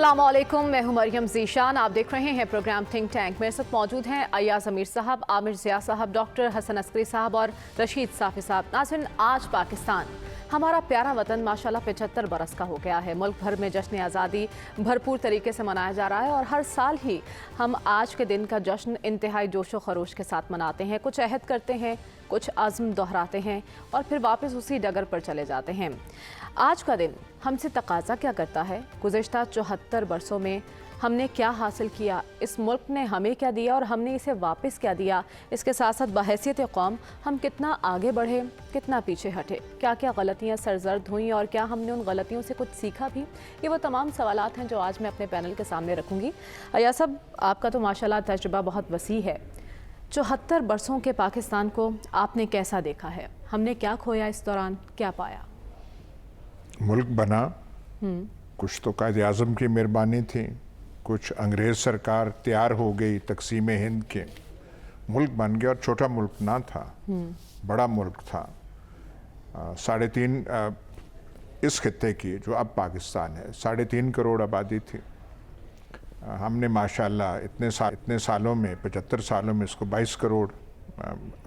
अस्सलाम वालेकुम, मैं हूं मरियम ज़ीशान। आप देख रहे हैं प्रोग्राम थिंक टैंक। मेरे साथ मौजूद हैं अय्याज़ अमीर साहब, आमिर ज़िया साहब, डॉक्टर हसन अस्करी साहब और रशीद साफ़ी साहब। नाज़रीन, आज पाकिस्तान हमारा प्यारा वतन माशाल्लाह 75 बरस का हो गया है। मुल्क भर में जश्न आज़ादी भरपूर तरीके से मनाया जा रहा है और हर साल ही हम आज के दिन का जश्न इंतहाई जोशो खरोश के साथ मनाते हैं। कुछ अहद करते हैं, कुछ आज़म दोहराते हैं और फिर वापस उसी डगर पर चले जाते हैं। आज का दिन हमसे तकाज़ा क्या करता है? गुज़िश्ता 74 बरसों में हमने क्या हासिल किया, इस मुल्क ने हमें क्या दिया और हमने इसे वापस क्या दिया। इसके साथ साथ बहैसियत कौम हम कितना आगे बढ़े, कितना पीछे हटे, क्या क्या गलतियाँ सरजर्द हुई और क्या हमने उन गलतियों से कुछ सीखा भी। ये वो तमाम सवालात हैं जो आज मैं अपने पैनल के सामने रखूँगी। अय्याज़ साहब, आपका तो माशाल्लाह तजुर्बा बहुत वसी है। 74 बरसों के पाकिस्तान को आपने कैसा देखा है? हमने क्या खोया, इस दौरान क्या पाया? मुल्क बना, कुछ तो कायदे आज़म की मेहरबानी थी, कुछ अंग्रेज़ सरकार तैयार हो गई तकसीम हिंद के, मुल्क बन गया। और छोटा मुल्क ना था, बड़ा मुल्क था। 3.5 इस खित्ते की जो अब पाकिस्तान है, 3.5 करोड़ आबादी थी। हमने माशाल्लाह इतने सालों में, 75 सालों में इसको 22 करोड़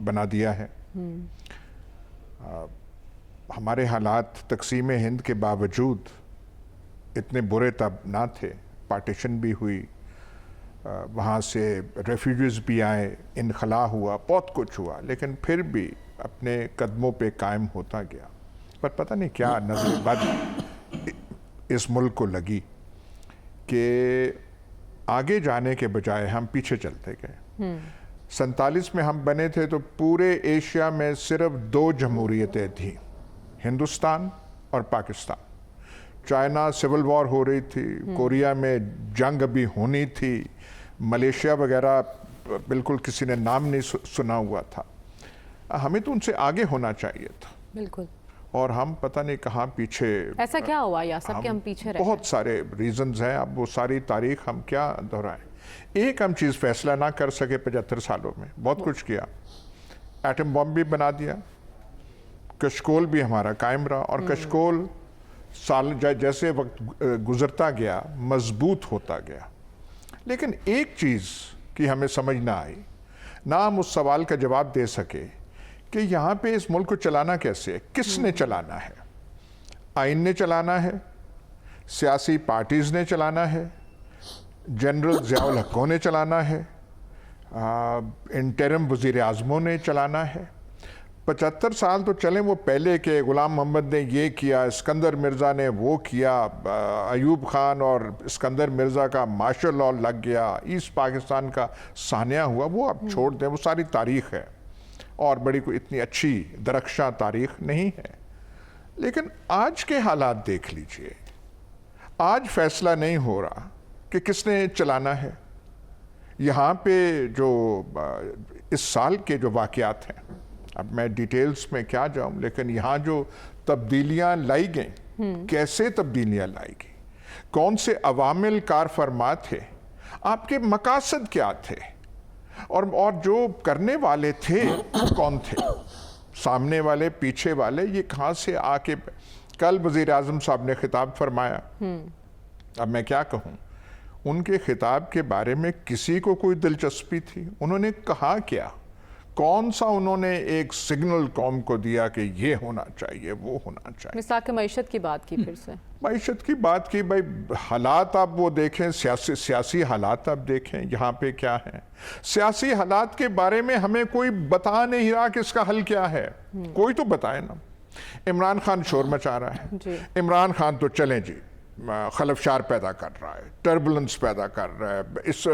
बना दिया है। हमारे हालात तकसीम हिंद के बावजूद इतने बुरे तब ना थे। पार्टीशन भी हुई, वहाँ से रेफ्यूजीज़ भी आए, इनखला हुआ, बहुत कुछ हुआ, लेकिन फिर भी अपने कदमों पे कायम होता गया। पर पता नहीं क्या नज़र बद इस मुल्क को लगी कि आगे जाने के बजाय हम पीछे चलते गए। 47 में हम बने थे तो पूरे एशिया में सिर्फ 2 जमहूरियतें थीं, हिंदुस्तान और पाकिस्तान। चाइना सिविल वॉर हो रही थी, कोरिया में जंग अभी होनी थी, मलेशिया वगैरह बिल्कुल किसी ने नाम नहीं सुना हुआ था। हमें तो उनसे आगे होना चाहिए था, बिल्कुल। और हम पता नहीं कहाँ पीछे। ऐसा क्या हुआ या सब कि हम पीछे रहे? बहुत सारे रीजंस हैं, अब वो सारी तारीख हम क्या दोहराएं। एक हम चीज़ फैसला ना कर सके 75 सालों में, बहुत कुछ किया। एटम बम भी बना दिया, कशकोल भी हमारा कायम रहा, और कशकोल साल जैसे वक्त गुजरता गया मजबूत होता गया। लेकिन एक चीज़ की हमें समझ ना आई, ना हम उस सवाल का जवाब दे सके कि यहाँ पे इस मुल्क को चलाना कैसे है, किसने चलाना है। आइन ने चलाना है, सियासी पार्टीज़ ने चलाना है, जनरल ज़ियाउल हक़ ने चलाना है, इंटरिम वज़ीर आज़मों ने चलाना है। 75 साल तो चले वो पहले के, गुलाम मोहम्मद ने ये किया, इस्कंदर मिर्ज़ा ने वो किया, अयूब ख़ान और इस्कंदर मिर्ज़ा का मार्शल लॉ लग गया, ईस्ट पाकिस्तान का सानिया हुआ, वो अब छोड़ दें, वो सारी तारीख़ है और बड़ी कोई इतनी अच्छी दरख्शां तारीख़ नहीं है। लेकिन आज के हालात देख लीजिए, आज फैसला नहीं हो रहा कि किसने चलाना है। यहाँ पे जो इस साल के जो वाक़यात हैं, अब मैं डिटेल्स में क्या जाऊं, लेकिन यहाँ जो तब्दीलियाँ लाई गई, कैसे तब्दीलियाँ लाई गई, कौन से अवामिल कार फरमा थे, आपके मकासद क्या थे, और जो करने वाले थे वो कौन थे, सामने वाले, पीछे वाले, ये कहाँ से आके। कल वज़ीर आज़म साहब ने खिताब फरमाया, अब मैं क्या कहूँ, उनके खिताब के बारे में किसी को कोई दिलचस्पी थी? उन्होंने कहा क्या, कौन सा उन्होंने एक सिग्नल कौम को दिया कि ये होना चाहिए, वो होना चाहिए? मिसाल के मईशत की बात की, फिर से मईशत की बात की। भाई हालात आप वो देखें, सियासी हालात आप देखें, यहाँ पे क्या है। सियासी हालात के बारे में हमें कोई बता नहीं रहा कि इसका हल क्या है, कोई तो बताए ना। इमरान खान शोर मचा रहा है, इमरान खान तो चलें जी, खलफशार पैदा कर रहा है, टर्बुलेंस पैदा कर रहा है, इस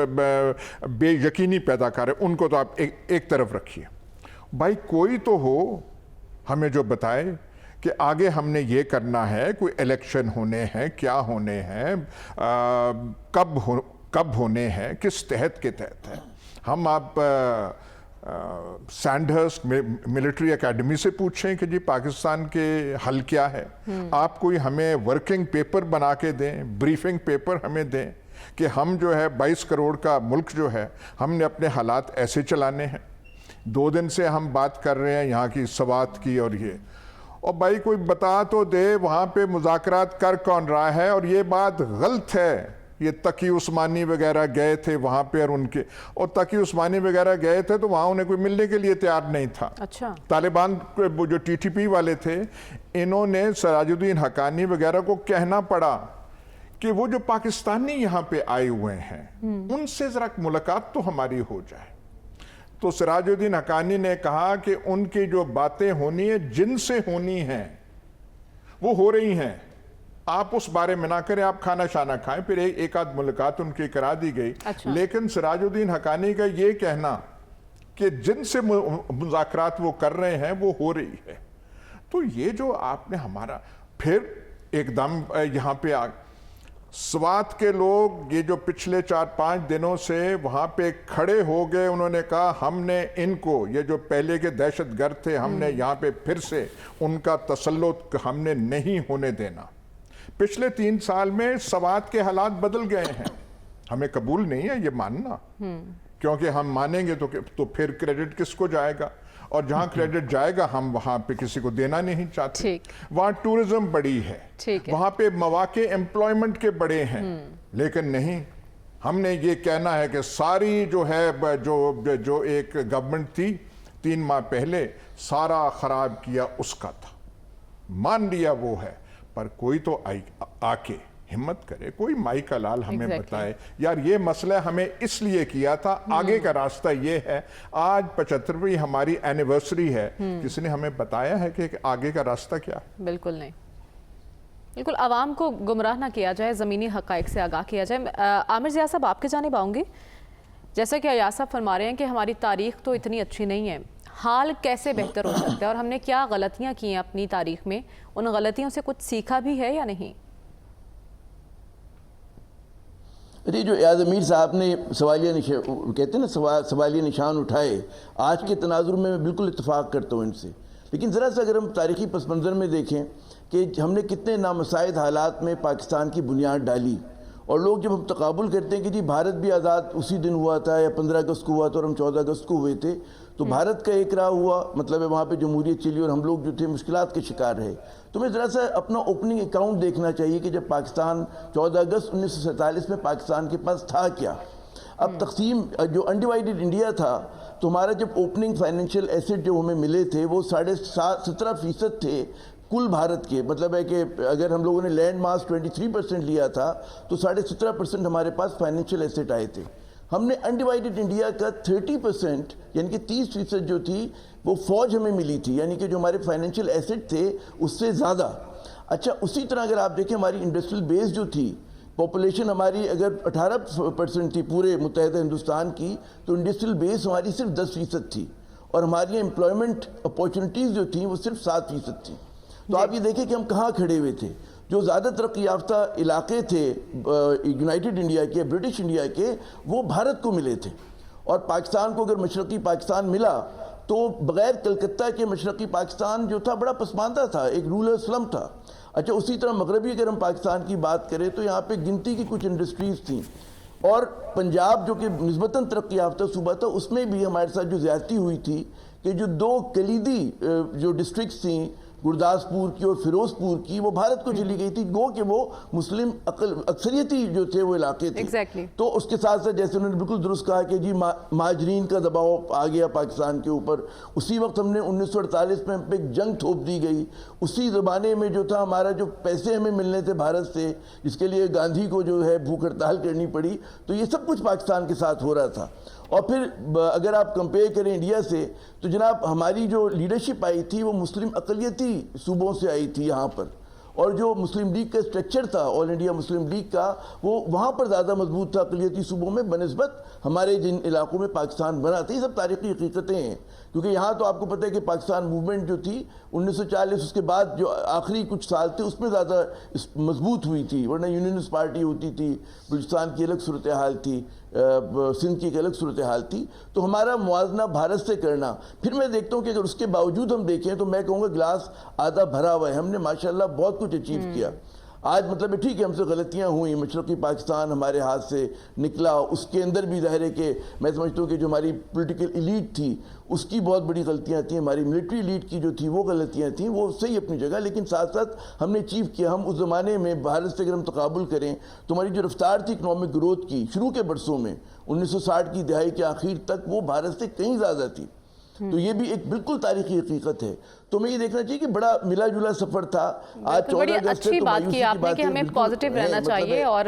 बेयकीनी पैदा कर रहे हैं, उनको तो आप एक तरफ रखिए। भाई कोई तो हो हमें जो बताए कि आगे हमने ये करना है, कोई इलेक्शन होने हैं, क्या होने हैं, कब होने हैं, किस तहत के तहत है। हम आप सैंडहर्स्ट मिलिट्री एकेडमी से पूछें कि जी पाकिस्तान के हल क्या है। आप कोई हमें वर्किंग पेपर बना के दें, ब्रीफिंग पेपर हमें दें कि हम जो है 22 करोड़ का मुल्क जो है, हमने अपने हालात ऐसे चलाने हैं। 2 दिन से हम बात कर रहे हैं यहाँ की सवात की और ये, और भाई कोई बता तो दे वहाँ पे मुज़ाकरात कर कौन रहा है। और ये बात गलत है, یہ تقی عثمانی وغیرہ گئے تھے وہاں پہ، اور تقی عثمانی وغیرہ گئے تھے تو وہاں انہیں کوئی ملنے کے لیے تیار نہیں تھا. اچھا. طالبان جو ٹی ٹی پی والے تھے انہوں نے سراج الدین حقانی وغیرہ کو کہنا پڑا کہ وہ جو پاکستانی یہاں پہ آئے ہوئے ہیں ان سے ذرا ملاقات تو ہماری ہو جائے. تو سراج الدین حقانی نے کہا کہ ان کی جو باتیں ہونی ہیں جن سے ہونی ہیں وہ ہو رہی ہیں، آپ اس بارے میں نہ کریں، آپ کھانا شانہ کھائیں. پھر ایک آدھ ملاقات ان کی کرا دی گئی. لیکن سراج الدین حقانی کا یہ کہنا کہ جن سے مذاکرات وہ کر رہے ہیں وہ ہو رہی ہے، تو یہ جو آپ نے ہمارا پھر ایک دم یہاں پہ سوات کے لوگ یہ جو پچھلے 4-5 دنوں سے وہاں پہ کھڑے ہو گئے، انہوں نے کہا ہم نے ان کو، یہ جو پہلے کے دہشت گرد تھے، ہم نے یہاں پہ پھر سے ان کا تسلط ہم نے نہیں ہونے دینا. پچھلے 3 سال میں سوات کے حالات بدل گئے ہیں، ہمیں قبول نہیں ہے یہ ماننا، کیونکہ ہم مانیں گے تو پھر کریڈٹ کس کو جائے گا، اور جہاں کریڈٹ جائے گا ہم وہاں پہ کسی کو دینا نہیں چاہتے. وہاں ٹورزم بڑی ہے، وہاں پہ مواقع امپلائمنٹ کے بڑے ہیں، لیکن نہیں، ہم نے یہ کہنا ہے کہ ساری جو ہے جو ایک گورنمنٹ تھی 3 ماہ پہلے سارا خراب کیا اس کا تھا، مان لیا وہ ہے. پر کوئی تو آ کے ہمت کرے، کوئی مائی کا لال ہمیں بتائے یار یہ مسئلہ ہمیں اس لیے کیا تھا، آگے کا راستہ یہ ہے. آج 75ویں ہماری اینیورسری ہے، کسی نے ہمیں بتایا ہے کہ آگے کا راستہ کیا؟ بالکل نہیں. بالکل عوام کو گمراہ نہ کیا جائے، زمینی حقائق سے آگاہ کیا جائے. عامر ضیاء صاحب آپ کے جانب آؤں گی. جیسا کہ ایاز صاحب فرما رہے ہیں کہ ہماری تاریخ تو اتنی اچھی نہیں ہے، حال کیسے بہتر ہو سکتا ہے، اور ہم نے کیا غلطیاں کی ہیں اپنی تاریخ میں، ان غلطیوں سے کچھ سیکھا بھی ہے یا نہیں؟ جو ایاز امیر صاحب نے کہتے ہیں نا سوالیہ نشان اٹھائے، آج کے تناظر میں بالکل اتفاق کرتا ہوں ان سے. لیکن ذرا سا اگر ہم تاریخی پس منظر میں دیکھیں کہ ہم نے کتنے نامساعد حالات میں پاکستان کی بنیاد ڈالی، اور لوگ جب ہم تقابل کرتے ہیں کہ جی بھارت بھی آزاد اسی دن ہوا تھا یا 15 اگست کو ہوا تھا اور ہم 14 اگست کو ہوئے تھے، تو بھارت کا ایک راہ ہوا، مطلب ہے وہاں پہ جمہوریت چلی اور ہم لوگ جو تھے مشکلات کے شکار رہے. تو میں ذرا سا اپنا اوپننگ اکاؤنٹ دیکھنا چاہیے کہ جب پاکستان 14 اگست 1947 میں پاکستان کے پاس تھا کیا. اب تقسیم جو انڈیوائیڈڈ انڈیا تھا تو ہمارا جب اوپننگ فائنینشیل ایسٹ جو ہمیں ملے تھے وہ 17.5% تھے کل بھارت کے. مطلب ہے کہ اگر ہم لوگوں نے لینڈ ماس 23% لیا تھا تو 17.5% ہمارے پاس فائنینشیل ایسٹ آئے تھے. ہم نے انڈیوائیڈڈ انڈیا کا 30% یعنی کہ 30% جو تھی وہ فوج ہمیں ملی تھی، یعنی کہ جو ہمارے فائنینشیل ایسٹ تھے اس سے زیادہ. اچھا اسی طرح اگر آپ دیکھیں ہماری انڈسٹریل بیس جو تھی، پاپولیشن ہماری اگر 18% تھی پورے متحدہ ہندوستان کی، تو انڈسٹریل بیس ہماری صرف 10% تھی، اور ہماری امپلائمنٹ اپارچونیٹیز جو تھیں وہ صرف 7% تھیں. تو آپ یہ دیکھیں کہ ہم کہاں کھڑے ہوئے تھے. جو زیادہ ترقی یافتہ علاقے تھے یونائٹڈ انڈیا کے، برٹش انڈیا کے، وہ بھارت کو ملے تھے. اور پاکستان کو اگر مشرقی پاکستان ملا تو بغیر کلکتہ کے مشرقی پاکستان جو تھا بڑا پسماندہ تھا، ایک رولر سلم تھا. اچھا اسی طرح مغربی اگر ہم پاکستان کی بات کریں تو یہاں پہ گنتی کی کچھ انڈسٹریز تھیں، اور پنجاب جو کہ نسبتاً ترقی یافتہ صوبہ تھا اس میں بھی ہمارے ساتھ جو زیادتی ہوئی تھی کہ جو 2 کلیدی جو ڈسٹرکٹس تھیں گرداسپور کی اور فیروز پور کی، وہ بھارت کو چلی گئی تھی، گو کہ وہ مسلم اکثریتی جو تھے وہ علاقے تھے. تو اس کے ساتھ ساتھ جیسے انہوں نے بالکل درست کہا کہ جی مہاجرین کا دباؤ آ گیا پاکستان کے اوپر. اسی وقت ہم نے 1948 میں ہم پہ ایک جنگ تھوپ دی گئی. اسی زمانے میں جو تھا ہمارا جو پیسے ہمیں ملنے تھے بھارت سے، جس کے لیے گاندھی کو جو ہے بھوک ہڑتال کرنی پڑی، تو یہ سب کچھ پاکستان کے ساتھ ہو رہا تھا. اور پھر اگر آپ کمپیئر کریں انڈیا سے تو جناب ہماری جو لیڈرشپ آئی تھی وہ مسلم اقلیتی صوبوں سے آئی تھی یہاں پر، اور جو مسلم لیگ کا اسٹرکچر تھا آل انڈیا مسلم لیگ کا وہ وہاں پر زیادہ مضبوط تھا اقلیتی صوبوں میں بنسبت ہمارے جن علاقوں میں پاکستان بنا تھا. یہ سب تاریخی حقیقتیں ہیں، کیونکہ یہاں تو آپ کو پتہ ہے کہ پاکستان موومنٹ جو تھی 1940 اس کے بعد جو آخری کچھ سال تھے اس میں زیادہ مضبوط ہوئی تھی، ورنہ یونینسٹ پارٹی ہوتی تھی، بلوچستان کی الگ صورتحال تھی، سندھ کی ایک الگ صورتحال تھی. تو ہمارا موازنہ بھارت سے کرنا، پھر میں دیکھتا ہوں کہ اگر اس کے باوجود ہم دیکھیں تو میں کہوں گا گلاس آدھا بھرا ہوا ہے. ہم نے ماشاءاللہ بہت کچھ اچیو کیا. آج مطلب ٹھیک ہے ہم سے غلطیاں ہوئیں، مشرقی پاکستان ہمارے ہاتھ سے نکلا، اس کے اندر بھی ظاہر ہے کہ میں سمجھتا ہوں کہ جو ہماری پولیٹیکل ایلیٹ تھی اس کی بہت بڑی غلطیاں تھیں، ہماری ملٹری ایلیٹ کی جو تھی وہ غلطیاں تھیں، وہ صحیح اپنی جگہ، لیکن ساتھ ساتھ ہم نے اچیو کیا. ہم اس زمانے میں بھارت سے اگر ہم تقابل کریں تو ہماری جو رفتار تھی اکنامک گروتھ کی شروع کے برسوں میں 1960 کی دہائی کے آخر تک وہ بھارت سے کہیں زیادہ تھی. تو یہ بھی ایک بالکل تاریخی حقیقت ہے. تو میں یہ دیکھنا چاہیے کہ بڑا ملا جلا سفر تھا. آج 14 بڑی اگست اچھی بات کی آپ نے کہ ہمیں پازیٹیو رہنا چاہیے اور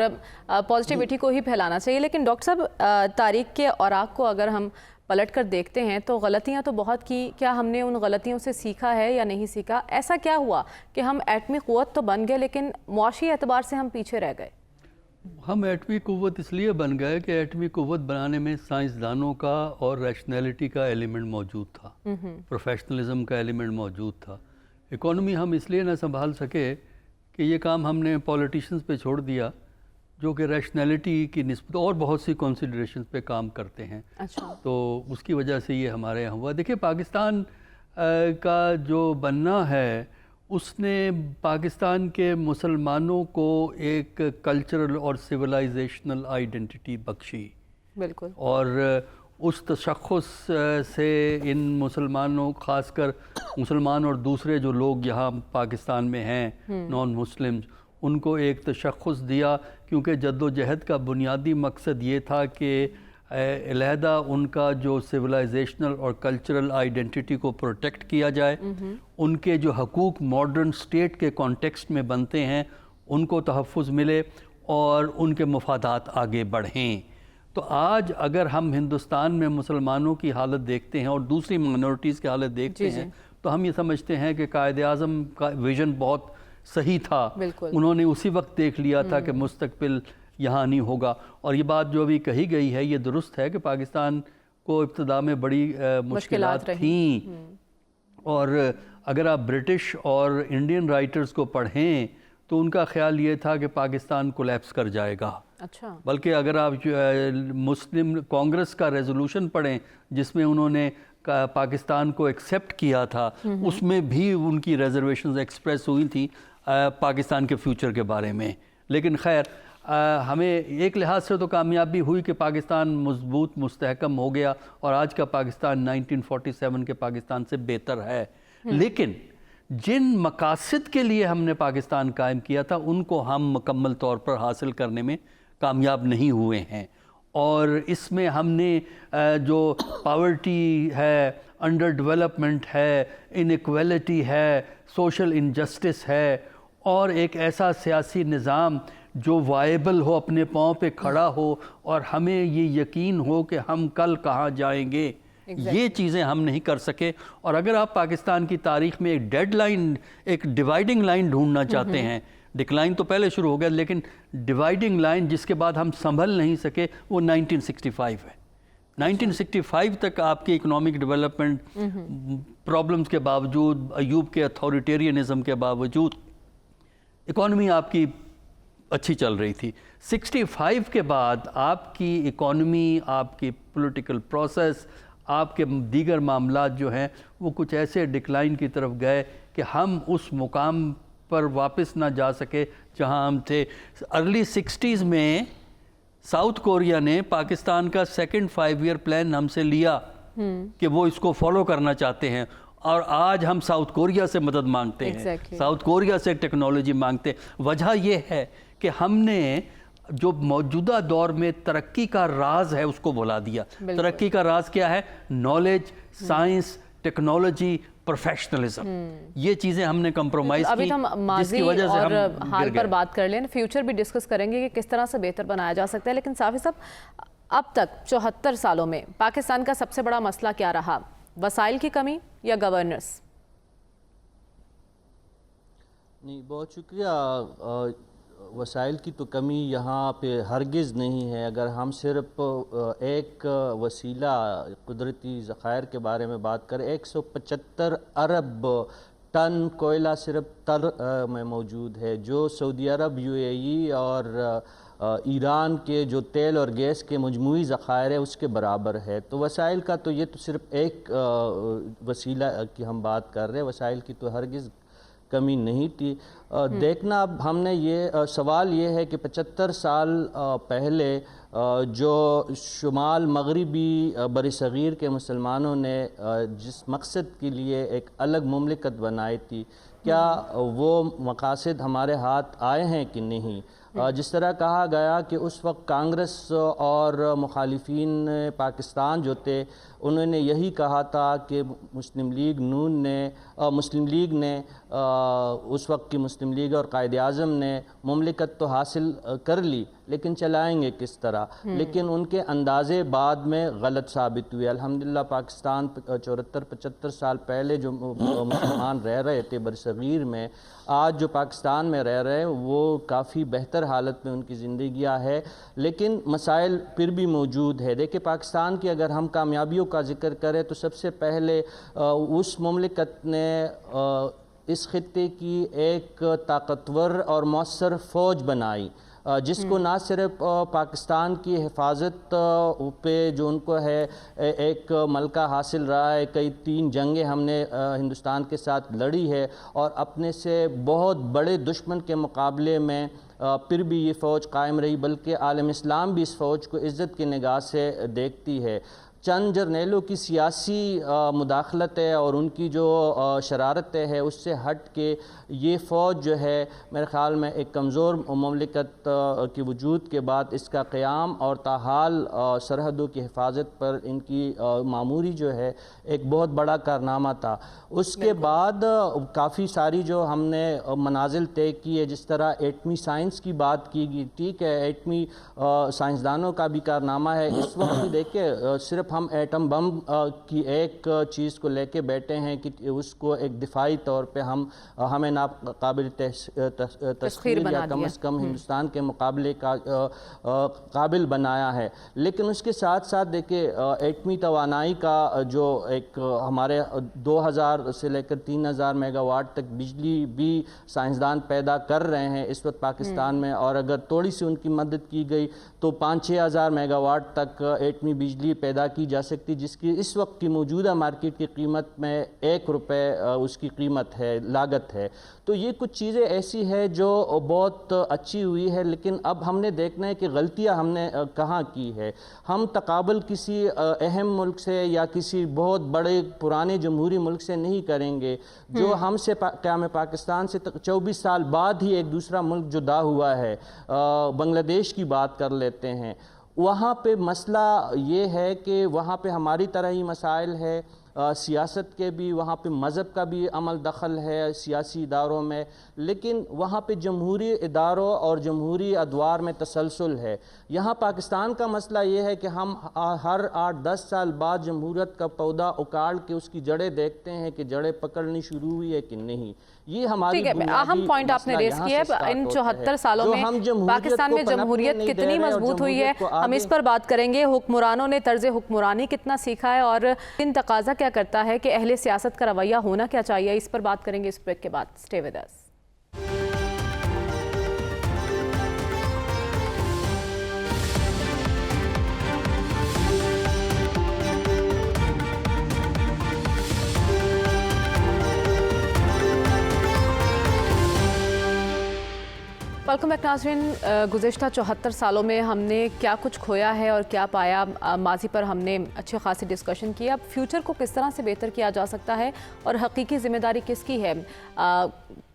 پازیٹیوٹی کو ہی پھیلانا چاہیے. لیکن ڈاکٹر صاحب تاریخ کے اوراق کو اگر ہم پلٹ کر دیکھتے ہیں تو غلطیاں تو بہت کی، کیا ہم نے ان غلطیوں سے سیکھا ہے یا نہیں سیکھا؟ ایسا کیا ہوا کہ ہم ایٹمی قوت تو بن گئے لیکن معاشی اعتبار سے ہم پیچھے رہ گئے؟ ہم ایٹمی قوت اس لیے بن گئے کہ ایٹمی قوت بنانے میں سائنسدانوں کا اور ریشنلٹی کا ایلیمنٹ موجود تھا، پروفیشنلزم کا ایلیمنٹ موجود تھا. اکانومی ہم اس لیے نہ سنبھال سکے کہ یہ کام ہم نے پولیٹیشنز پہ چھوڑ دیا جو کہ ریشنلٹی کی نسبت اور بہت سی کنسیڈریشنز پہ کام کرتے ہیں. تو اس کی وجہ سے یہ ہمارے یہاں ہوا. دیکھیں پاکستان کا جو بننا ہے اس نے پاکستان کے مسلمانوں کو ایک کلچرل اور سویلائزیشنل آئیڈینٹی بخشی. بالکل. اور اس تشخص سے ان مسلمانوں، خاص کر مسلمان اور دوسرے جو لوگ یہاں پاکستان میں ہیں نان مسلم، ان کو ایک تشخص دیا، کیونکہ جد و جہد کا بنیادی مقصد یہ تھا کہ علیحدہ ان کا جو سویلائزیشنل اور کلچرل آئیڈینٹی کو پروٹیکٹ کیا جائے، ان کے جو حقوق ماڈرن سٹیٹ کے کانٹیکسٹ میں بنتے ہیں ان کو تحفظ ملے اور ان کے مفادات آگے بڑھیں. تو آج اگر ہم ہندوستان میں مسلمانوں کی حالت دیکھتے ہیں اور دوسری مائنورٹیز کی حالت دیکھتے ہیں تو ہم یہ سمجھتے ہیں کہ قائد اعظم کا ویژن بہت صحیح تھا. انہوں نے اسی وقت دیکھ لیا تھا کہ مستقبل یہاں نہیں ہوگا. اور یہ بات جو ابھی کہی گئی ہے یہ درست ہے کہ پاکستان کو ابتدا میں بڑی مشکلات تھیں، اور اگر آپ برٹش اور انڈین رائٹرز کو پڑھیں تو ان کا خیال یہ تھا کہ پاکستان کولیپس کر جائے گا. بلکہ اگر آپ مسلم کانگریس کا ریزولوشن پڑھیں جس میں انہوں نے پاکستان کو ایکسیپٹ کیا تھا، اس میں بھی ان کی ریزرویشنز ایکسپریس ہوئی تھیں پاکستان کے فیوچر کے بارے میں. لیکن خیر ہمیں ایک لحاظ سے تو کامیابی ہوئی کہ پاکستان مضبوط مستحکم ہو گیا اور آج کا پاکستان 1947 کے پاکستان سے بہتر ہے. لیکن جن مقاصد کے لیے ہم نے پاکستان قائم کیا تھا ان کو ہم مکمل طور پر حاصل کرنے میں کامیاب نہیں ہوئے ہیں. اور اس میں ہم نے جو پاورٹی ہے، انڈر ڈیولپمنٹ ہے، انیکویلٹی ہے، سوشل انجسٹس ہے، اور ایک ایسا سیاسی نظام جو وائبل ہو، اپنے پاؤں پہ کھڑا ہو اور ہمیں یہ یقین ہو کہ ہم کل کہاں جائیں گے، یہ چیزیں ہم نہیں کر سکے. اور اگر آپ پاکستان کی تاریخ میں ایک ڈیڈ لائن، ایک ڈیوائیڈنگ لائن ڈھونڈنا چاہتے ہیں، ڈکلائن تو پہلے شروع ہو گیا لیکن ڈیوائیڈنگ لائن جس کے بعد ہم سنبھل نہیں سکے وہ 1965 ہے. 1965 تک آپ کی اکنامک ڈیولپمنٹ پرابلمز کے باوجود، ایوب کے اتھارٹیرینزم کے باوجود اکانومی آپ کی اچھی چل رہی تھی. 65 کے بعد آپ کی اکانومی، آپ کی پولیٹیکل پروسیس، آپ کے دیگر معاملات جو ہیں وہ کچھ ایسے ڈکلائن کی طرف گئے کہ ہم اس مقام پر واپس نہ جا سکے جہاں ہم تھے. ارلی 60s میں ساؤتھ کوریا نے پاکستان کا سیکنڈ 5 ایئر پلان ہم سے لیا کہ وہ اس کو فالو کرنا چاہتے ہیں، اور آج ہم ساؤتھ کوریا سے مدد مانگتے ہیں، ساؤتھ کوریا سے ٹیکنالوجی مانگتے ہیں. وجہ یہ ہے کہ ہم نے جو موجودہ دور میں ترقی کا راز ہے اس کو بھلا دیا. ترقی کا راز کیا ہے؟ Knowledge, science, technology, professionalism. یہ چیزیں ہم نے کمپرومائز کی. ابھی ہم ماضی اور حال پر بات کر لیں، فیوچر بھی ڈسکس کریں گے کہ کس طرح سے بہتر بنایا جا سکتا ہے. لیکن صافی صاحب، اب تک 74 سالوں میں پاکستان کا سب سے بڑا مسئلہ کیا رہا؟ وسائل کی کمی یا گورننس؟ نہیں، بہت شکریہ. وسائل کی تو کمی یہاں پہ ہرگز نہیں ہے. اگر ہم صرف ایک وسیلہ قدرتی ذخائر کے بارے میں بات کریں، 175 ارب ٹن کوئلہ صرف تر میں موجود ہے، جو سعودی عرب، UAE اور ایران کے جو تیل اور گیس کے مجموعی ذخائر ہے اس کے برابر ہے. تو وسائل کا تو یہ تو صرف ایک وسیلہ کی ہم بات کر رہے ہیں، وسائل کی تو ہرگز کمی نہیں تھی۔ دیکھنا اب ہم نے یہ سوال یہ ہے کہ 75 سال پہلے جو شمال مغربی برصغیر کے مسلمانوں نے جس مقصد کے لیے ایک الگ مملکت بنائی تھی، کیا وہ مقاصد ہمارے ہاتھ آئے ہیں کہ نہیں؟ جس طرح کہا گیا کہ اس وقت کانگریس اور مخالفین پاکستان جو تھے انہوں نے یہی کہا تھا کہ مسلم لیگ نے اس وقت کی مسلم لیگ اور قائد اعظم نے مملکت تو حاصل کر لی، لیکن چلائیں گے کس طرح؟ لیکن ان کے اندازے بعد میں غلط ثابت ہوئے۔ الحمدللہ پاکستان 74-75 سال پہلے جو مسلمان رہ رہے تھے برصغیر میں، آج جو پاکستان میں رہ رہے ہیں وہ کافی بہتر حالت میں ان کی زندگیاں ہے، لیکن مسائل پھر بھی موجود ہے۔ دیکھیں پاکستان کی اگر ہم کامیابیوں کا ذکر کریں تو سب سے پہلے اس مملکت نے اس خطے کی ایک طاقتور اور مؤثر فوج بنائی، جس کو نہ صرف پاکستان کی حفاظت پہ جو ان کو ہے ایک ملکہ حاصل رہا ہے، کئی 3 جنگیں ہم نے ہندوستان کے ساتھ لڑی ہے، اور اپنے سے بہت بڑے دشمن کے مقابلے میں پھر بھی یہ فوج قائم رہی، بلکہ عالم اسلام بھی اس فوج کو عزت کی نگاہ سے دیکھتی ہے۔ چند جرنیلوں کی سیاسی مداخلت ہے اور ان کی جو شرارتیں ہے اس سے ہٹ کے یہ فوج جو ہے میرے خیال میں ایک کمزور مملکت کے وجود کے بعد اس کا قیام اور تاحال سرحدوں کی حفاظت پر ان کی معموری جو ہے ایک بہت بڑا کارنامہ تھا۔ اس کے بعد کافی ساری جو ہم نے منازل طے کی ہے، جس طرح ایٹمی سائنس کی بات کی گئی، ٹھیک ہے ایٹمی سائنسدانوں کا بھی کارنامہ ہے۔ اس وقت بھی دیکھیں صرف ہم ایٹم بم کی ایک چیز کو لے کے بیٹھے ہیں کہ اس کو ایک دفاعی طور پہ ہمیں ناقابل تسخیر یا کم از کم ہندوستان کے مقابلے کا قابل بنایا ہے، لیکن اس کے ساتھ ساتھ دیکھیں ایٹمی توانائی کا جو ایک ہمارے 2000 سے لے کر 3000 میگا واٹ تک بجلی بھی سائنسدان پیدا کر رہے ہیں اس وقت پاکستان میں، اور اگر تھوڑی سی ان کی مدد کی گئی تو 5-6 ہزار میگا واٹ تک ایٹمی بجلی پیدا کی جا سکتی، جس کی اس وقت کی موجودہ مارکیٹ کی قیمت میں 1 روپے اس کی قیمت ہے، لاگت ہے۔ تو یہ کچھ چیزیں ایسی ہے جو بہت اچھی ہوئی ہے، لیکن اب ہم نے دیکھنا ہے کہ غلطیاں ہم نے کہاں کی ہے۔ ہم تقابل کسی اہم ملک سے یا کسی بہت بڑے پرانے جمہوری ملک سے نہیں کریں گے، جو ہم سے قیام پاکستان سے 24 سال بعد ہی ایک دوسرا ملک جدا ہوا ہے، بنگلہ دیش کی بات کر لیتے ہیں۔ وہاں پہ مسئلہ یہ ہے کہ وہاں پہ ہماری طرح ہی مسائل ہے، سیاست کے بھی، وہاں پہ مذہب کا بھی عمل دخل ہے سیاسی اداروں میں، لیکن وہاں پہ جمہوری اداروں اور جمہوری ادوار میں تسلسل ہے۔ یہاں پاکستان کا مسئلہ یہ ہے کہ ہم ہر 8-10 سال بعد جمہوریت کا پودا اکاڑ کے اس کی جڑیں دیکھتے ہیں کہ جڑیں پکڑنی شروع ہوئی ہے کہ نہیں۔ یہ ہماری اہم پوائنٹ آپ نے ریز کیا ہے، ان 74 سالوں میں پاکستان میں جمہوریت کتنی مضبوط ہوئی ہے، ہم اس پر بات کریں گے۔ حکمرانوں نے طرز حکمرانی کتنا سیکھا ہے اور ان تقاضا کیا کرتا ہے کہ اہل سیاست کا رویہ ہونا کیا چاہیے، اس پر بات کریں گے اس بریک کے بعد۔ Stay with us. Welcome back ناظرین، گزشتہ 74 سالوں میں ہم نے کیا کچھ کھویا ہے اور کیا پایا، ماضی پر ہم نے اچھے خاصی ڈسکشن کی۔ اب فیوچر کو کس طرح سے بہتر کیا جا سکتا ہے اور حقیقی ذمہ داری کس کی ہے،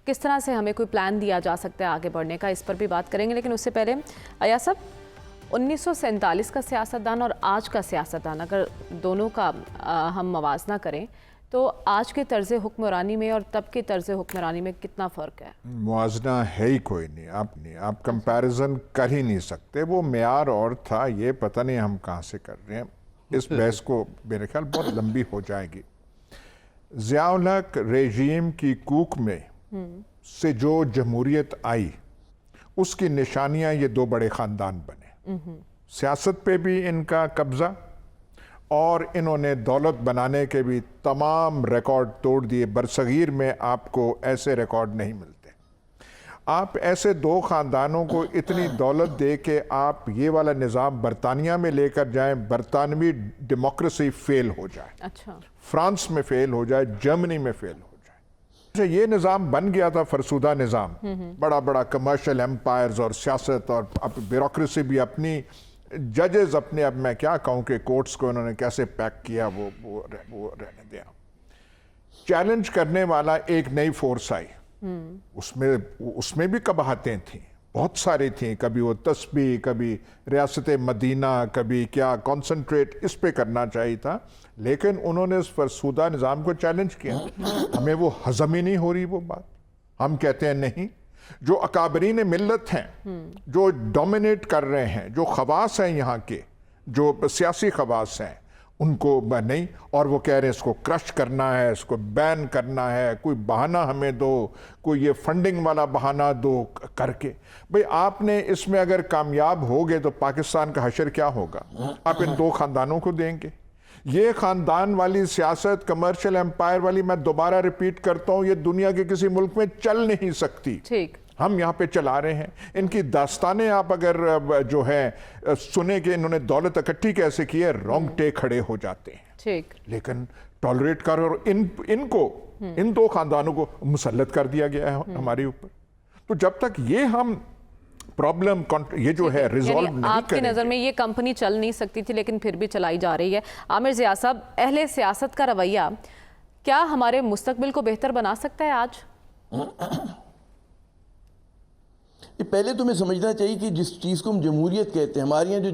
کس طرح سے ہمیں کوئی پلان دیا جا سکتا ہے آگے بڑھنے کا، اس پر بھی بات کریں گے۔ لیکن اس سے پہلے ایاز صاحب، 1947 کا سیاستدان اور آج کا سیاستدان اگر دونوں کا ہم موازنہ کریں تو آج کے طرز حکمرانی میں اور تب کے طرز حکمرانی میں کتنا فرق ہے؟ موازنہ ہے ہی کوئی نہیں، آپ کمپیریزن کر ہی نہیں سکتے۔ وہ معیار اور تھا، یہ پتہ نہیں ہم کہاں سے کر رہے ہیں۔ اس بحث کو میرے خیال بہت لمبی ہو جائے گی۔ ضیاء الحق ریجیم کی کوک میں سے جو جمہوریت آئی، اس کی نشانیاں یہ 2 بڑے خاندان بنے۔ سیاست پہ بھی ان کا قبضہ اور انہوں نے دولت بنانے کے بھی تمام ریکارڈ توڑ دیے۔ برصغیر میں آپ کو ایسے ریکارڈ نہیں ملتے۔ آپ ایسے 2 خاندانوں کو اتنی دولت دے کے آپ یہ والا نظام برطانیہ میں لے کر جائیں، برطانوی ڈیموکریسی فیل ہو جائے، اچھا، فرانس میں فیل ہو جائے، جرمنی میں فیل ہو جائے۔ अच्छा, ये निज़ाम बन गया था फरसूदा निज़ाम, बड़ा बड़ा कमर्शियल एम्पायर्स और सियासत और ब्यूरोक्रेसी भी अपनी, जजेस अपने, अब मैं क्या कहूँ कि कोर्ट्स को इन्होंने कैसे पैक किया वो रहने दिया। चैलेंज करने वाला एक नई फोर्स आई, उसमें भी कबाहतें थी, बहुत सारी थी, कभी वो तस्बीह, कभी रियासत मदीना, कभी क्या कंसंट्रेट इस पे करना चाहिए था, लेकिन उन्होंने इस फरसूदा निज़ाम को चैलेंज किया। हमें वो हज़म ही नहीं हो रही वो बात। हम कहते हैं नहीं, जो अकाबरीन मिल्लत हैं, जो डोमिनेट कर रहे हैं, जो खवास हैं यहाँ के, जो सियासी खवास हैं, उनको नहीं, और वो कह रहे हैं इसको क्रश करना है, इसको बैन करना है, कोई बहाना हमें दो, कोई ये फंडिंग वाला बहाना दो करके। भाई आपने इसमें अगर कामयाब हो गए तो पाकिस्तान का हशर क्या होगा? आप इन दो ख़ानदानों को देंगे। ये ख़ानदान वाली सियासत, कमर्शियल एम्पायर वाली, मैं दोबारा रिपीट करता हूँ, ये दुनिया के किसी मुल्क में चल नहीं सकती। ठीक, हम यहाँ पे चला रहे हैं। इनकी दास्तानें आप अगर जो है सुने कि इन्होंने दौलत इकट्ठी कैसे की है, रोंगटे खड़े हो जाते हैं। ठीक, लेकिन टॉलरेट कर, और इनको इन दो खानदानों को मुसल्लत कर दिया गया है हमारे ऊपर। तो जब तक ये हम प्रॉब्लम ये जो है रिजॉल्व नहीं आपकी करेंगे, नज़र में ये कंपनी चल नहीं सकती थी, लेकिन फिर भी चलाई जा रही है। आमिर ज़िया साहब, अहले सियासत का रवैया क्या हमारे मुस्तकबिल को बेहतर बना सकता है आज? ये पहले तुम्हें समझना चाहिए कि जिस चीज़ को हम जमहूरियत कहते हैं, हमारे यहाँ जो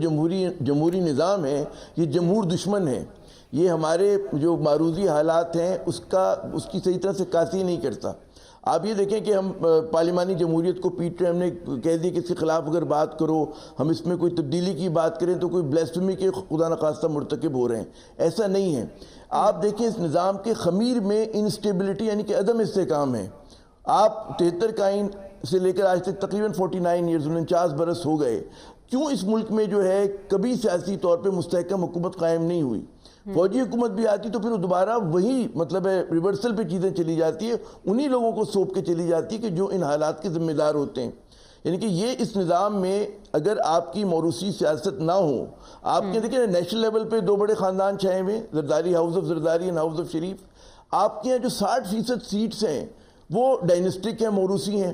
जमहूरी निज़ाम है, ये जमहूर दुश्मन है। ये हमारे जो मारूजी हालात हैं उसकी सही तरह से कासी नहीं करता। आप ये देखें कि हम पार्लिमानी जमहूरियत को पीट रहे, हमने कह दिया कि इसके ख़िलाफ़ अगर बात करो, हम इसमें कोई तब्दीली की बात करें तो कोई ब्लेस्फेमी के खुदा न खास्ता मुर्तकिब हो रहे हैं। ऐसा नहीं है। आप देखें इस निज़ाम के ख़मीर में इंस्टेबिलिटी यानी कि अदम इस्तेकाम है। आप 73 का आइन से लेकर आज तक तकरीबन 49 ईयर्स 49 बरस हो गए, क्यों इस मुल्क में जो है कभी सियासी तौर पे मुस्तहकम हुकूमत कायम नहीं हुई? फौजी हुकूमत भी आती तो फिर दोबारा वही मतलब है रिवर्सल पे चीज़ें चली जाती है, उन्हीं लोगों को सौंप के चली जाती है कि जो इन हालात के ज़िम्मेदार होते हैं। यानी कि ये इस निज़ाम में अगर आपकी मौरूसी सियासत ना हो, आपके देखिए नेशनल लेवल पे दो बड़े ख़ानदान छाए हुए, Zardari, house of Zardari and house of Sharif. आपके यहाँ जो 60% सीट्स हैं वो डायनेस्टिक हैं, मौरूसी हैं।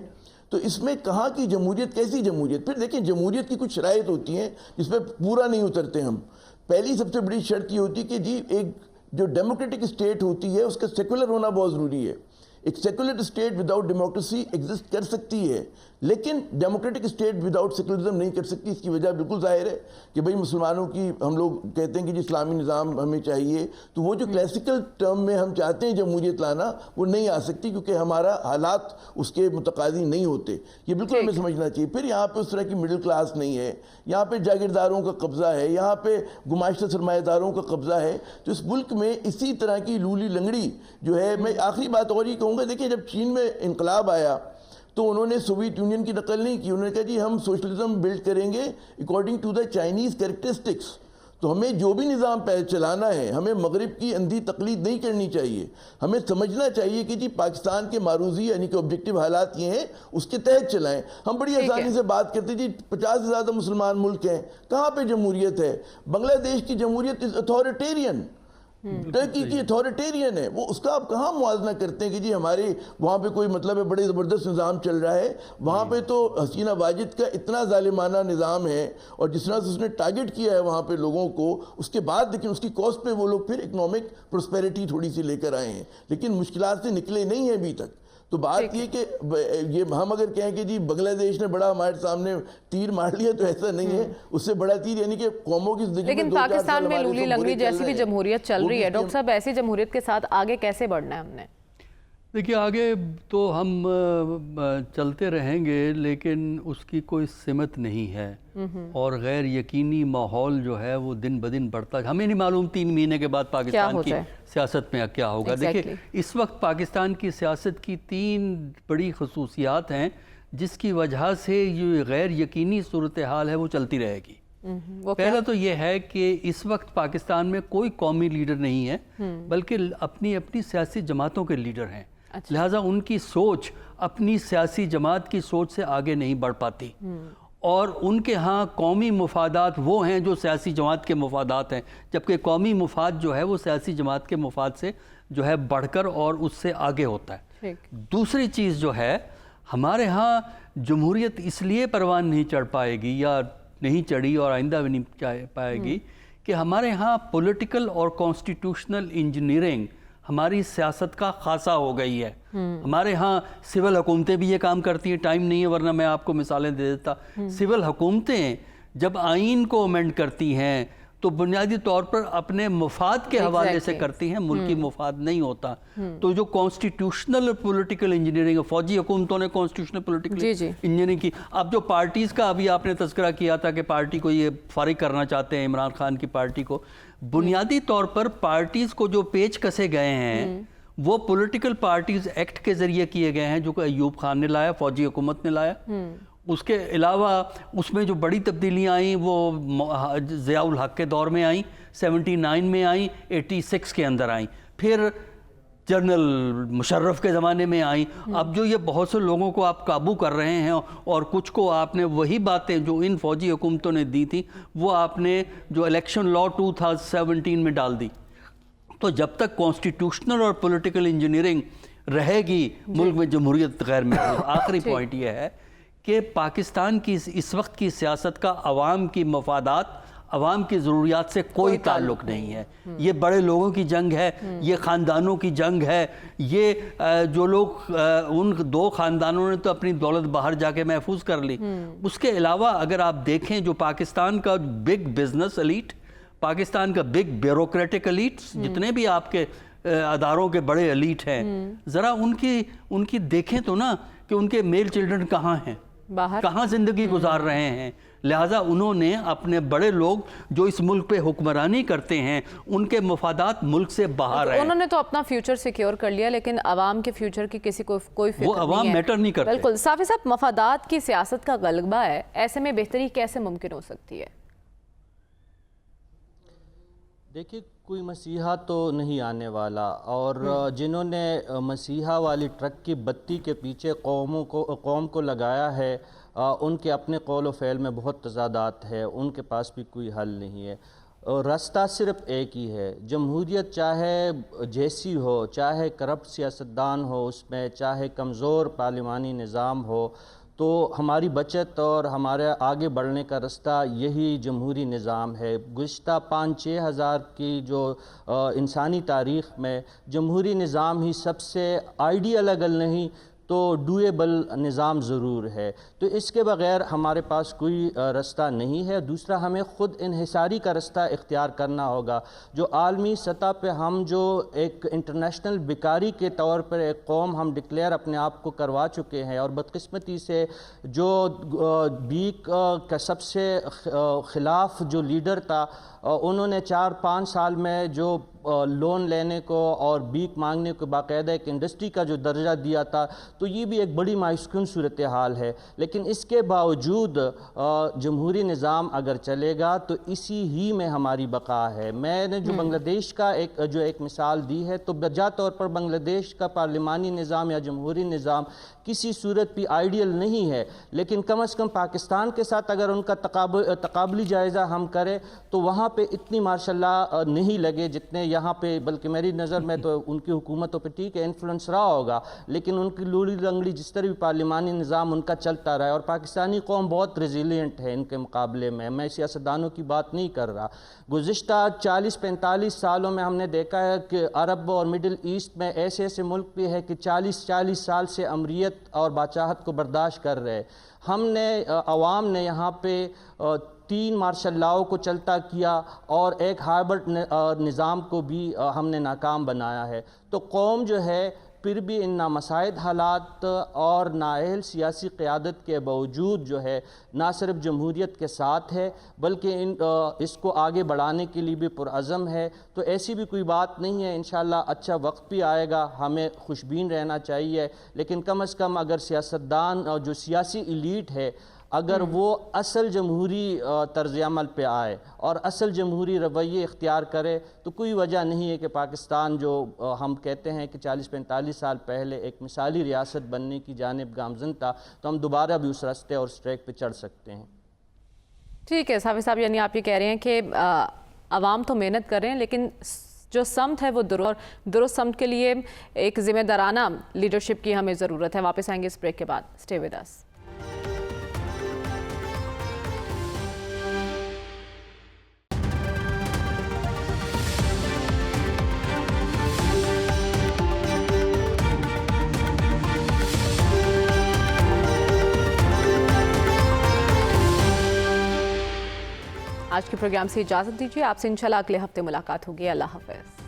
तो इसमें कहाँ की जमहूरियत, कैसी जमहूरियत? फिर देखिए जमहूरियत की कुछ शराइत होती हैं जिसमें पूरा नहीं उतरते हम। पहली सबसे बड़ी शर्त ये होती है कि जी एक जो डेमोक्रेटिक स्टेट होती है उसका सेकुलर होना बहुत ज़रूरी है। एक secular state without democracy exist कर सकती है, लेकिन डेमोक्रेटिक स्टेट विदाउट सेकुलरिज्म नहीं कर सकती। इसकी वजह बिल्कुल जाहिर है कि भाई मुसलमानों की, हम लोग कहते हैं कि जी इस्लामी निज़ाम हमें चाहिए, तो वो जो क्लासिकल टर्म में हम चाहते हैं जमहूरियत लाना, वो नहीं आ सकती क्योंकि हमारा हालात उसके मुतकादी नहीं होते। ये बिल्कुल हमें समझना चाहिए। फिर यहाँ पे उस तरह की मिडिल क्लास नहीं है, यहाँ पे जागीरदारों का कब्ज़ा है, यहाँ पे गुमाश्ता सरमाएदारों का कब्ज़ा है। तो इस मुल्क में इसी तरह की लूली लंगड़ी जो है, मैं आखिरी बात और ही कहूँगा, देखिए जब चीन में इनकलाब आया तो उन्होंने सोवियत यूनियन की नकल नहीं की। उन्होंने कहा जी हम सोशलिज्म बिल्ड करेंगे according to the Chinese characteristics. तो हमें जो भी निज़ाम पे चलाना है, हमें मगरिब की अंधी तकलीद नहीं करनी चाहिए। हमें समझना चाहिए कि जी पाकिस्तान के मारूजी यानी कि ऑब्जेक्टिव हालात ये हैं, उसके तहत चलाएं। हम बड़ी आसानी से बात करते हैं जी 50 से ज़्यादा मुसलमान मुल्क हैं, कहाँ पे जमहूरियत है? बांग्लादेश की जमहूरियत अथॉरिटेरियन, टर्की की अथॉरिटेरियन है वो। उसका आप कहाँ मुआवजा करते हैं कि जी हमारे वहाँ पे कोई मतलब है बड़े ज़बरदस्त निज़ाम चल रहा है, वहाँ पे तो हसीना वाजिद का इतना जालिमाना निज़ाम है और जिस तरह से उसने टारगेट किया है वहाँ पे लोगों को, उसके बाद लेकिन उसकी कॉस्ट पे वो लोग फिर इकनॉमिक प्रोस्पेरिटी थोड़ी सी लेकर आए हैं, लेकिन मुश्किलात से निकले नहीं हैं अभी तक। तो बात ये कि ये हम अगर कहें कि जी बांग्लादेश ने बड़ा हमारे सामने तीर मार लिया, तो ऐसा नहीं है। उससे बड़ा तीर यानी कि कौमों की ज़िंदगी में लेकिन पाकिस्तान में लूली लंगड़ी जैसी भी जमहूरियत चल रही है। डॉक्टर साहब, ऐसी जमहूरियत के साथ आगे कैसे बढ़ना है हमने? देखिए आगे तो हम चलते रहेंगे, लेकिन उसकी कोई सिमत नहीं है और गैर यकीनी माहौल जो है वो दिन ब दिन बढ़ता है। हमें नहीं मालूम 3 महीने के बाद पाकिस्तान की सियासत में क्या होगा। देखिए इस वक्त पाकिस्तान की सियासत की 3 बड़ी खसूसियात हैं जिसकी वजह से ये गैर यकीनी सूरत हाल है वो चलती रहेगी। पहला तो ये है कि इस वक्त पाकिस्तान में कोई कौमी लीडर नहीं है, बल्कि अपनी अपनी सियासी जमातों के लीडर हैं। अच्छा। लिहाजा उनकी सोच अपनी सियासी जमात की सोच से आगे नहीं बढ़ पाती और उनके यहाँ कौमी मुफादात वो हैं जो सियासी जमात के मुफादात हैं, जबकि कौमी मुफाद जो है वो सियासी जमात के मुफाद से जो है बढ़कर और उससे आगे होता है। दूसरी चीज़ जो है, हमारे यहाँ जमहूरियत इसलिए परवान नहीं चढ़ पाएगी या नहीं चढ़ी और आइंदा भी नहीं पाएगी कि हमारे यहाँ पॉलिटिकल और कॉन्स्टिट्यूशनल इंजीनियरिंग हमारी सियासत का खासा हो गई है। हमारे यहाँ सिविल हुकूमतें भी ये काम करती हैं, टाइम नहीं है वरना मैं आपको मिसालें दे देता। सिविल हुकूमतें जब आइन को अमेंड करती हैं तो बुनियादी तौर पर अपने मफाद के हवाले से करती हैं, मुल्की मफाद नहीं होता। तो जो कॉन्स्टिट्यूशनल पॉलिटिकल इंजीनियरिंग है, फौजी हुकूमतों ने कॉन्स्टिट्यूशनल पॉलिटिकल इंजीनियरिंग की। अब जो पार्टीज़ का अभी आपने तज़किरा किया था कि पार्टी को ये फारिग करना चाहते हैं, इमरान खान की पार्टी को, बुनियादी तौर पर पार्टीज़ को जो पेच कसे गए हैं वो पॉलिटिकल पार्टीज़ एक्ट के ज़रिए किए गए हैं, जो कि अयूब खान ने लाया, फौजी हुकूमत ने लाया। उसके अलावा उसमें जो बड़ी तब्दीलियाँ आई वो ज़ियाउल हक के दौर में आई, 79 में आई, 86 के अंदर आई, फिर जनरल मुशर्रफ के ज़माने में आई। अब जो ये बहुत से लोगों को आप काबू कर रहे हैं और कुछ को आपने वही बातें जो इन फौजी हुकूमतों ने दी थी वो आपने जो इलेक्शन लॉ 2017 में डाल दी। तो जब तक कॉन्स्टिट्यूशनल और पॉलिटिकल इंजीनियरिंग रहेगी मुल्क में जमहूरियत गैर में। आखिरी पॉइंट ये है कि पाकिस्तान की इस वक्त की सियासत का अवाम की मफादात, अवाम की ज़रूरियात से कोई ताल्लुक़ नहीं है। ये बड़े लोगों की जंग है, ये ख़ानदानों की जंग है। ये जो लोग उन दो ख़ानदानों ने तो अपनी दौलत बाहर जाके महफूज कर ली। उसके अलावा अगर आप देखें जो पाकिस्तान का बिग बिजनेस एलीट, पाकिस्तान का बिग ब्यूरोक्रेटिक एलीट, जितने भी आपके अदारों के बड़े एलीट हैं, ज़रा उनकी देखें तो ना कि उनके मेल चिल्ड्रन कहाँ हैं, कहाँ ज़िंदगी गुजार रहे हैं। लिहाजा उन्होंने अपने बड़े लोग जो इस मुल्क पे हुक्मरानी करते हैं उनके मफादात मुल्क से बाहर हैं। उन्होंने तो अपना फ्यूचर सिक्योर कर लिया, लेकिन अवाम के फ्यूचर की किसी को कोई फिक्र नहीं है। वो अवाम मैटर नहीं करते। बिल्कुल साफ़ी साहब, मफादात की सियासत का गलबा है, ऐसे में बेहतरी कैसे मुमकिन हो सकती है? देखिए, कोई मसीहा तो नहीं आने वाला, और जिन्होंने मसीहा वाली ट्रक की बत्ती के पीछे कौम को लगाया है, उनके अपने कौल व फ़ेल में बहुत तज़ादात है, उनके पास भी कोई हल नहीं है। रास्ता सिर्फ़ एक ही है, जमहूरियत चाहे जैसी हो, चाहे करप्ट सियासतदान हो उसमें, चाहे कमज़ोर पार्लिमानी निज़ाम हो, तो हमारी बचत और हमारे आगे बढ़ने का रास्ता यही जमहूरी निज़ाम है। गुज़िश्ता 5-6 हज़ार की जो इंसानी तारीख़ में जमहूरी निज़ाम ही सबसे आइडियल अगर नहीं तो डूएबल निज़ाम ज़रूर है। तो इसके बग़ैर हमारे पास कोई रास्ता नहीं है। दूसरा, हमें ख़ुद इन्हिसारी का रास्ता इख्तियार करना होगा। जो आलमी सतह पे हम जो एक इंटरनेशनल बिकारी के तौर पर एक कौम हम डिक्लेयर अपने आप को करवा चुके हैं, और बदकिस्मती से जो बीक का सबसे ख़िलाफ़ जो लीडर था, उन्होंने 4-5 साल में जो लोन लेने को और भीख मांगने को बाकायदा एक इंडस्ट्री का जो दर्जा दिया था, तो ये भी एक बड़ी मायूसकुन सूरत हाल है। लेकिन इसके बावजूद जमहूरी निज़ाम अगर चलेगा तो इसी ही में हमारी बका है। मैंने जो बांग्लादेश का एक मिसाल दी है, तो बजा तौर पर बांग्लादेश का पार्लिमानी निज़ाम या जमहूरी निज़ाम किसी सूरत भी आइडियल नहीं है, लेकिन कम अज़ कम पाकिस्तान के साथ अगर उनका तकाबली जायज़ा हम करें तो वहाँ पे इतनी माशाल्लाह नहीं लगे जितने यहाँ पे, बल्कि मेरी नज़र में तो उनकी हुकूमतों पे ठीक है इन्फ्लुएंस रहा होगा, लेकिन उनकी लूड़ी लंगड़ी जिस तरह भी पार्लिमानी निज़ाम उनका चलता रहा है। और पाकिस्तानी कौम बहुत रेजिलियंट है इनके मुकाबले में, मैं सियासतदानों की बात नहीं कर रहा। गुज़िश्ता 40-45 सालों में हमने देखा है कि अरब और मिडिल ईस्ट में ऐसे ऐसे मुल्क भी है कि 40-40 साल से अमरीत और बादशाहत को बर्दाश्त कर रहे। हमने अवाम ने यहाँ पे 3 मार्शल लॉ को चलता किया और एक हार्वर्ड निज़ाम को भी हमने नाकाम बनाया है। तो कौम जो है फिर भी इन नामसाइद हालात और नाअहल सियासी क़यादत के बावजूद जो है ना सिर्फ जमहूरियत के साथ है बल्कि इसको आगे बढ़ाने के लिए भी पुरअज़म है। तो ऐसी भी कोई बात नहीं है, इंशाअल्लाह अच्छा वक्त भी आएगा, हमें खुशबीन रहना चाहिए। लेकिन कम अज़ कम अगर सियासतदान और जो सियासी इलीट है अगर वो असल जमहूरी तर्ज़ अमल पे आए और असल जमहूरी रवैये इख्तियार करे तो कोई वजह नहीं है कि पाकिस्तान जो हम कहते हैं कि 40-45 साल पहले एक मिसाली रियासत बनने की जानिब गामज़न था, तो हम दोबारा भी उस रास्ते और उस ट्रैक पे चढ़ सकते हैं। ठीक है साफ़ी साहब, यानी आप ये कह रहे हैं कि अवाम तो मेहनत कर रहे हैं लेकिन जो समत है वो दुरुस्त समत के लिए एक जिम्मेदाराना लीडरशिप की हमें ज़रूरत है। वापस आएंगे इस ब्रेक के बाद। Stay with us. आज के प्रोग्राम से इजाज़त दीजिए। आपसे इंशाल्लाह अगले हफ्ते मुलाकात होगी। अल्लाह हाफ़िज़।